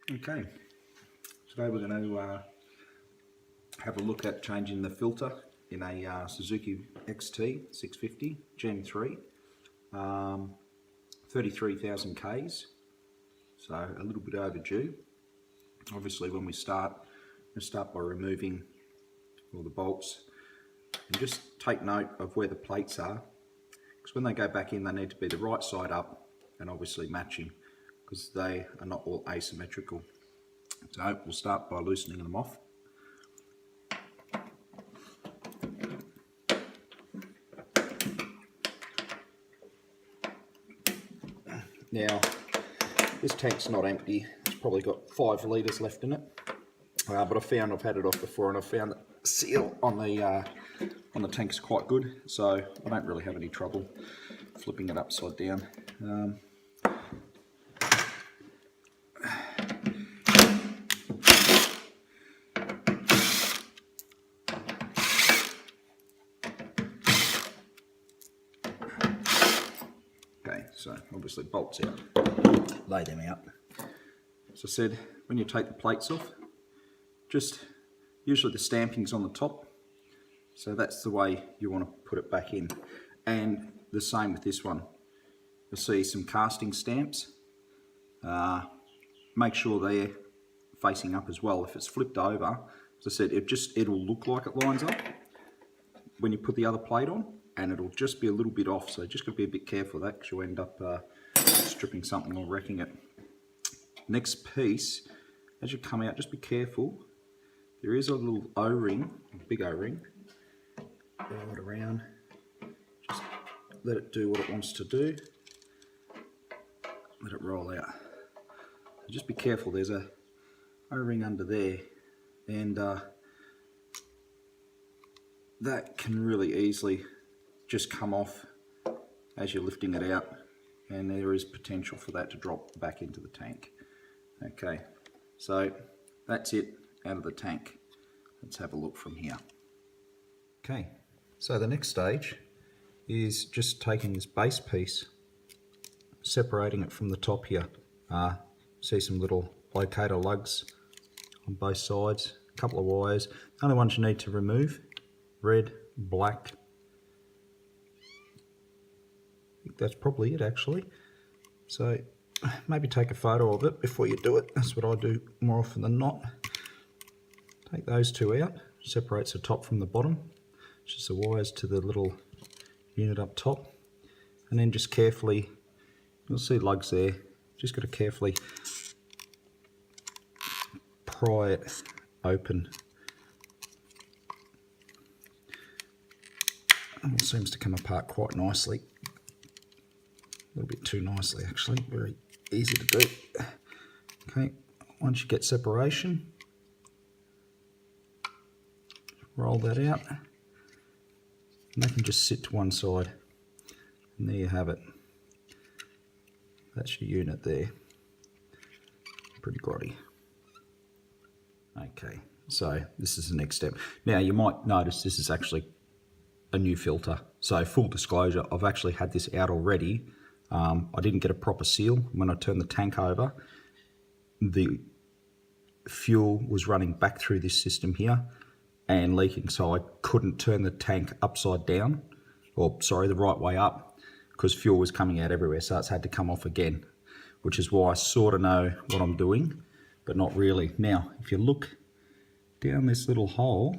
Okay, today we're going to have a look at changing the filter in a Suzuki XT 650 Gen 3, 33,000 Ks, so a little bit overdue. Obviously when we start by removing all the bolts, and just take note of where the plates are, because when they go back in they need to be the right side up and obviously matching, because they are not all asymmetrical. So we'll start by loosening them off. Now this tank's not empty, it's probably got 5 litres left in it, but I've had it off before and I found the seal on the tank's quite good, so I don't really have any trouble flipping it upside down. Okay, so obviously bolts out, lay them out. As I said, when you take the plates off, just usually the stamping's on the top, so that's the way you want to put it back in. And the same with this one. You'll see some casting stamps. Make sure they're facing up as well. If it's flipped over, as I said, it'll look like it lines up when you put the other plate on, and it'll just be a little bit off, so just got to be a bit careful of that, because you'll end up stripping something or wrecking it. Next piece, as you come out, just be careful. There is a little O-ring, a big O-ring. Roll it around, just let it do what it wants to do. Let it roll out. So just be careful, there's a O-ring under there, and that can really easily just come off as you're lifting it out, and there is potential for that to drop back into the tank. Okay, so that's it out of the tank. Let's have a look from here. Okay, so the next stage is just taking this base piece, separating it from the top here. See some little locator lugs on both sides, a couple of wires. The only ones you need to remove, red, black. I think that's probably it actually. So maybe take a photo of it before you do it. That's what I do more often than not. Take those two out, separates the top from the bottom, just the wires to the little unit up top, and then just carefully, you'll see lugs there, just got to carefully pry it open. It seems to come apart quite nicely, a little bit too nicely actually, very easy to do. Okay, once you get separation, roll that out, and they can just sit to one side, and there you have it. That's your unit there. Pretty grotty. Okay, so this is the next step. Now you might notice this is actually a new filter. So full disclosure, I've actually had this out already. I didn't get a proper seal. When I turned the tank over, the fuel was running back through this system here and leaking, so I couldn't turn the tank upside down, or sorry, the right way up, because fuel was coming out everywhere, so it's had to come off again, which is why I sort of know what I'm doing, but not really. Now, if you look down this little hole,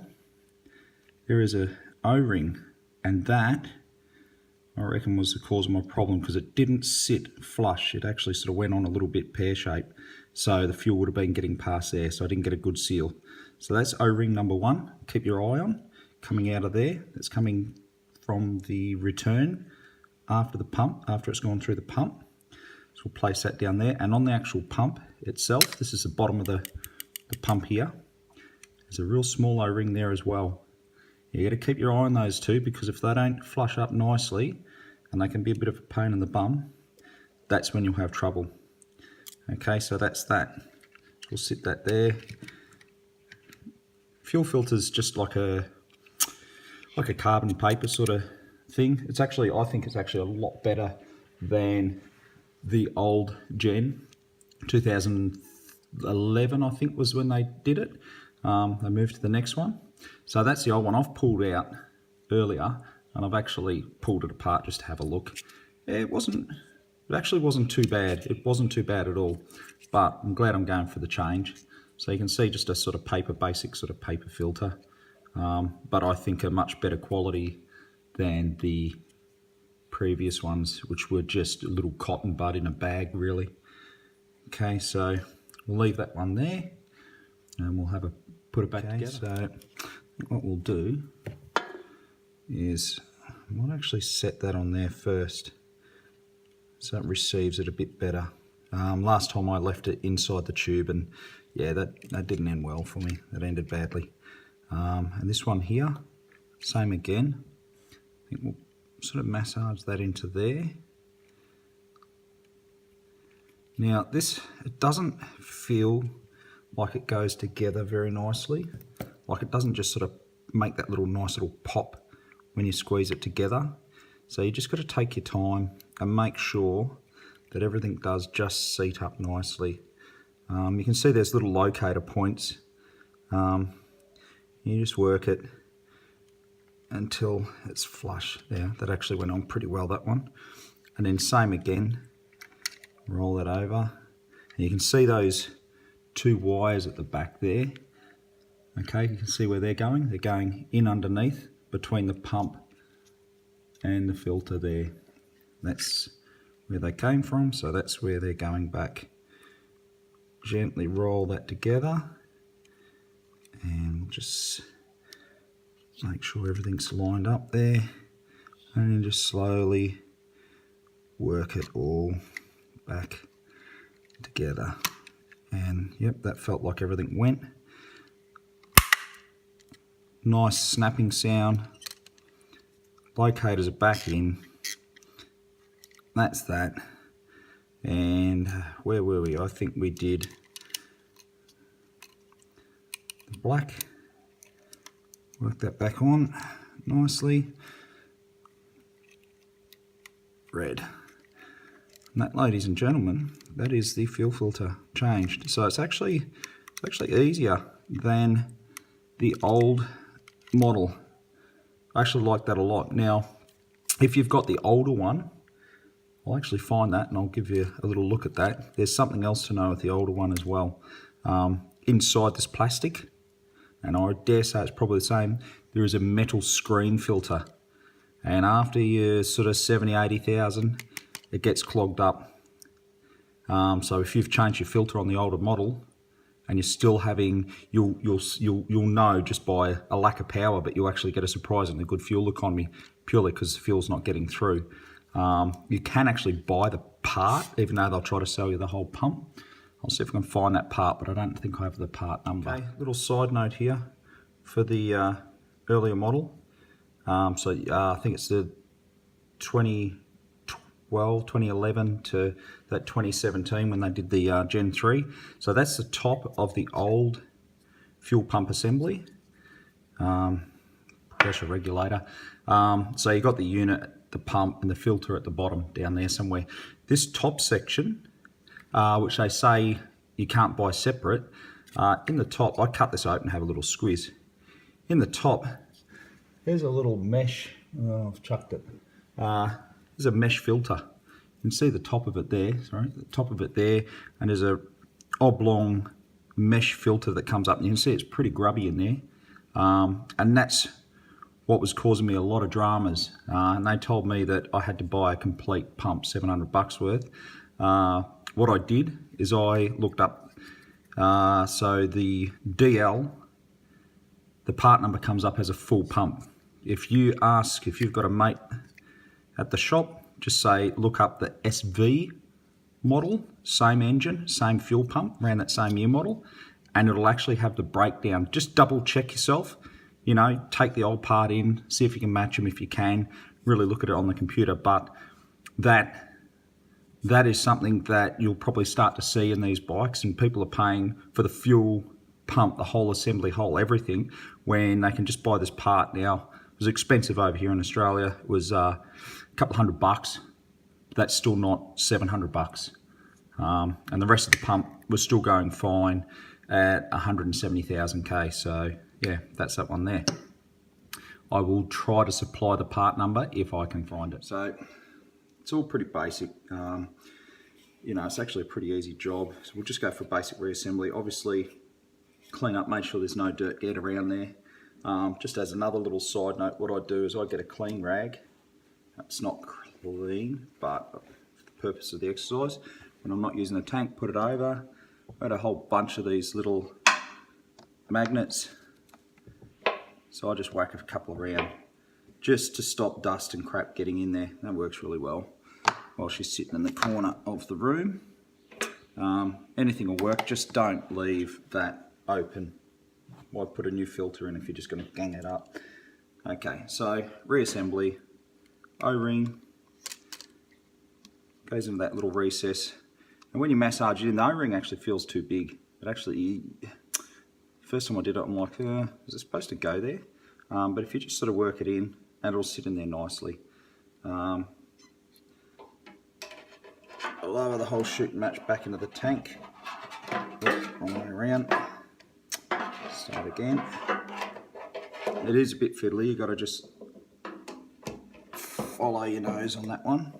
there is a O-ring, and that, I reckon, was the cause of my problem, because it didn't sit flush. It actually sort of went on a little bit pear-shaped, so the fuel would have been getting past there, so I didn't get a good seal. So that's O-ring number 1. Keep your eye on, coming out of there. It's coming from the return after the pump, after it's gone through the pump. So we'll place that down there, and on the actual pump itself, this is the bottom of the pump here. There's a real small O-ring there as well. You got to keep your eye on those two, because if they don't flush up nicely, and they can be a bit of a pain in the bum, that's when you'll have trouble. Okay, so that's that. We'll sit that there. Fuel filter's just like a carbon paper sort of thing. It's actually, I think it's actually a lot better than the old gen 2000 11, I think, was when they did it. They moved to the next one. So that's the old one I've pulled out earlier, and I've actually pulled it apart just to have a look. It actually wasn't too bad. It wasn't too bad at all, but I'm glad I'm going for the change. So you can see just a sort of basic sort of paper filter, but I think a much better quality than the previous ones, which were just a little cotton bud in a bag, really. Okay, so we'll leave that one there, and we'll put it back together. So what we'll do is I might actually set that on there first, so it receives it a bit better. Last time I left it inside the tube, and yeah, that didn't end well for me. That ended badly. And this one here, same again. I think we'll sort of massage that into there. Now it doesn't feel like it goes together very nicely. Like it doesn't just sort of make that nice little pop when you squeeze it together. So you just got to take your time and make sure that everything does just seat up nicely. You can see there's little locator points. You just work it until it's flush there. That actually went on pretty well, that one. And then same again, roll that over. And you can see those two wires at the back there. Okay, you can see where they're going. They're going in underneath between the pump and the filter there. That's where they came from, so that's where they're going back. Gently roll that together, and we'll just make sure everything's lined up there, and then just slowly work it all back together. And yep, that felt like everything went. Nice snapping sound. Locators are back in. That's that. And where were we? I think we did the black. Work that back on nicely. Red. And that, ladies and gentlemen, that is the fuel filter changed. So it's actually easier than the old model. I actually like that a lot. Now, if you've got the older one, I'll actually find that and I'll give you a little look at that. There's something else to know with the older one as well. Inside this plastic, and I dare say it's probably the same, there is a metal screen filter. And after you sort of 70, 80,000, it gets clogged up. So if you've changed your filter on the older model, and you're still having, you'll know just by a lack of power, but you'll actually get a surprisingly good fuel economy purely because the fuel's not getting through. You can actually buy the part, even though they'll try to sell you the whole pump. I'll see if I can find that part, but I don't think I have the part number. Okay, little side note here for the earlier model. I think it's the 2011 to that 2017 when they did the Gen 3. So that's the top of the old fuel pump assembly, pressure regulator. So you got the unit, the pump and the filter at the bottom down there somewhere. This top section, which they say you can't buy separate, in the top, I cut this open and have a little squeeze. In the top, there's a little mesh, I've chucked it. There's a mesh filter. You can see the top of it there, the top of it there, and there's a oblong mesh filter that comes up, and you can see it's pretty grubby in there. And that's what was causing me a lot of dramas. And they told me that I had to buy a complete pump, 700 bucks worth. What I did is I looked up, so the DL, the part number comes up as a full pump. If you ask, if you've got a mate at the shop, just say, look up the SV model, same engine, same fuel pump, around that same year model, and it'll actually have the breakdown. Just double check yourself, you know, take the old part in, see if you can match them if you can, really look at it on the computer. But that is something that you'll probably start to see in these bikes, and people are paying for the fuel pump, the whole assembly, whole everything, when they can just buy this part now. It was expensive over here in Australia. It was a couple $100 bucks. That's still not 700 bucks. And the rest of the pump was still going fine at 170,000 K. So yeah, that's that one there. I will try to supply the part number if I can find it. So it's all pretty basic. You know, it's actually a pretty easy job. So we'll just go for basic reassembly. Obviously, clean up, make sure there's no dirt get around there. Just as another little side note, what I do is I get a clean rag. It's not clean, but for the purpose of the exercise, when I'm not using the tank, put it over. I had a whole bunch of these little magnets, so I just whack a couple around just to stop dust and crap getting in there. That works really well while she's sitting in the corner of the room. Anything will work, just don't leave that open. Why put a new filter in if you're just going to gang it up? Okay, so reassembly, O-ring goes into that little recess, and when you massage it in, the O-ring actually feels too big. But actually, first time I did it, I'm like, is it supposed to go there? But if you just sort of work it in, and it'll sit in there nicely. I'll lower the whole shoot and match back into the tank. Oops, wrong way around. Start again. It is a bit fiddly, you've got to just follow your nose on that one.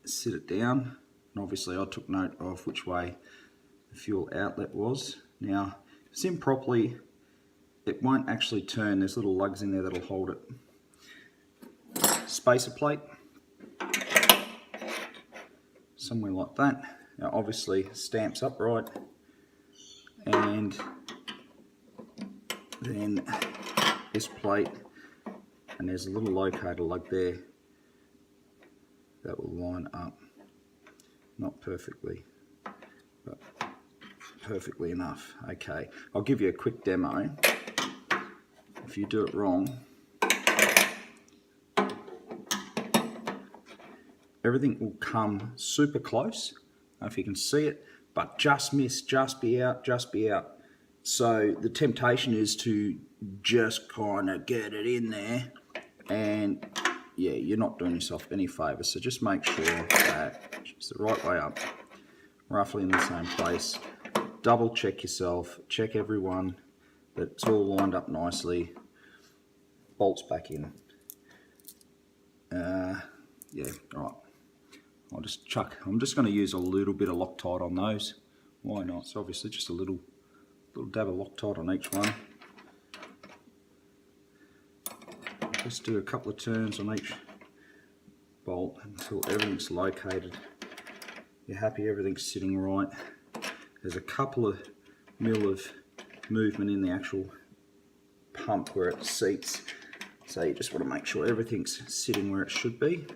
Sit it down, and obviously I took note of which way the fuel outlet was. Now, if it's in properly, it won't actually turn. There's little lugs in there that'll hold it. Spacer plate, somewhere like that. Now obviously stamps upright, and then this plate, and there's a little locator lug there that will line up, not perfectly, but perfectly enough. Okay, I'll give you a quick demo. If you do it wrong, everything will come super close. I don't know if you can see it, but just miss, just be out, just be out. So the temptation is to just kind of get it in there, and yeah, you're not doing yourself any favours. So just make sure that it's the right way up, roughly in the same place. Double check yourself, check everyone, that it's all lined up nicely. Bolts back in. Yeah, all right. I'll just chuck. I'm just going to use a little bit of Loctite on those. Why not? So obviously just a little dab of Loctite on each one. Just do a couple of turns on each bolt until everything's located. You're happy everything's sitting right. There's a couple of mil of movement in the actual pump where it seats. So you just want to make sure everything's sitting where it should be.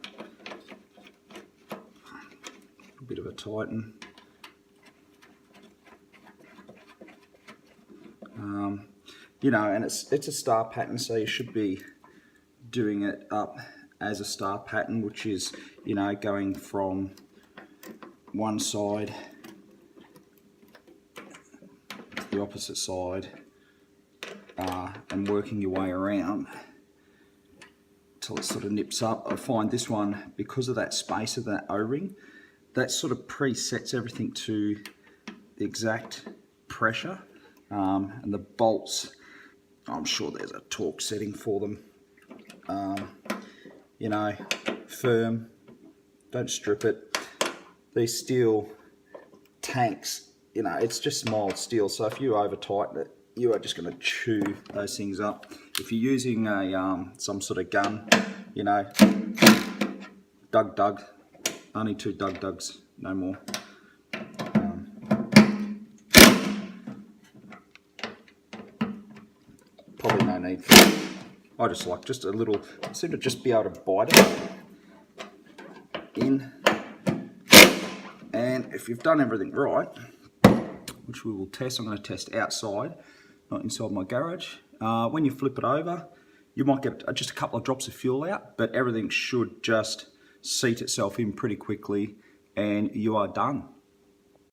A bit of a tighten. You know, and it's a star pattern, so you should be doing it up as a star pattern, which is, you know, going from one side to the opposite side and working your way around till it sort of nips up. I find this one, because of that space of that O-ring, that sort of presets everything to the exact pressure, and the bolts, I'm sure there's a torque setting for them. You know, firm, don't strip it. These steel tanks, you know, it's just mild steel, so if you over tighten it, you are just going to chew those things up. If you're using a some sort of gun, you know, Doug, only 2 Dugs, no more. Probably no need for it. I just like just a little, I seem to just be able to bite it in. And if you've done everything right, which we will test, I'm going to test outside, not inside my garage. When you flip it over, you might get just a couple of drops of fuel out, but everything should just seat itself in pretty quickly and you are done.